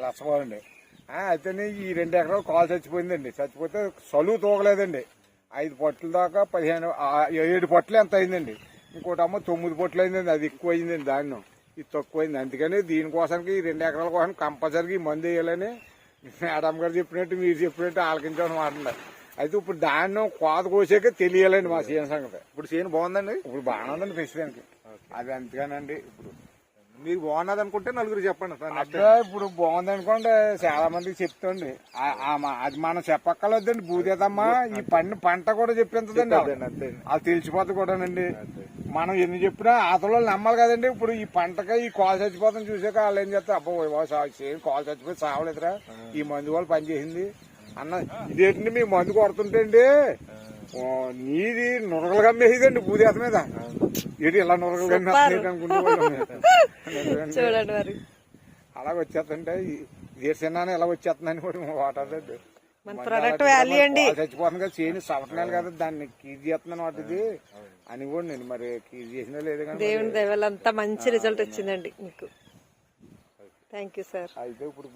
లచ్చపోదండి. అయితేనే ఈ 2 ఎకరాలు కాలు చచ్చిపోయిందండి. చచ్చిపోతే సలువు తోగలేదండి. 5 పొట్ల దాకా 7 పొట్లు ఎంత అయిందండి. ఇంకోటి అమ్మ 9 పొట్లు అయిందండి. అది ఎక్కువ అయిందండి. ధాన్యం ఇది తక్కువైంది. అందుకని దీనికోసానికి ఈ 2 ఎకరాల కోసం కంపల్సరీగా ఈ మందు వేయాలని మేడం గారు చెప్పినట్టు మీరు చెప్పినట్టు ఆలకించడం మాట్లాడారు. అయితే ఇప్పుడు ధాన్యం కోత కోసాక తెలియాలండి మా సీఎం సంగతి. ఇప్పుడు చేను బాగుందండి. ఇప్పుడు బాగానే ఉందండి ప్రస్తుతానికి. అది అంతగానండి. ఇప్పుడు మీకు బాగున్నది అనుకుంటే నలుగురు చెప్పండి. అట్లా ఇప్పుడు బాగుంది అనుకోండి చాలా మందికి చెప్తాండి. అది మనం చెప్పక్కర్లేదండి. భూదేతమ్మా ఈ పంట కూడా చెప్పించదండి. అంతే అది తెలిసిపోతుంది కూడానండి. మనం ఎన్ని చెప్పినా అతలో నమ్మాలి కదండి. ఇప్పుడు ఈ పంటకి ఈ కాలు చచ్చిపోతాం చూసాక వాళ్ళు ఏం చేస్తారు, అబ్బా కాలు చచ్చిపోయి సావలేదురా ఈ మందు వాళ్ళు పనిచేసింది అన్న. ఇదేంటండి మీ మందు కొడుతుంటే అండి నీది నురగలు కమ్మేదండి భూదేత మీద. ఏంటి ఇలా నురగలు కమ్మేస్తుంది అనుకుంటే అలాగ వచ్చేస్తుంటే దేశాన్ని ఎలా వచ్చేస్తుందని కూడా వాటాదండి. చచ్చిపోతుంది కదా చేయని సవటనేలు కదా దాన్ని కీజ్ చేస్తున్నాను వాటిది అని కూడా నేను మరి కీజ్ చేసినా లేదు కానీ దేవుని దయ వల్ల అంతా మంచి రిజల్ట్ వచ్చిందండి మీకు. Thank you sir. అయితే ఇప్పుడు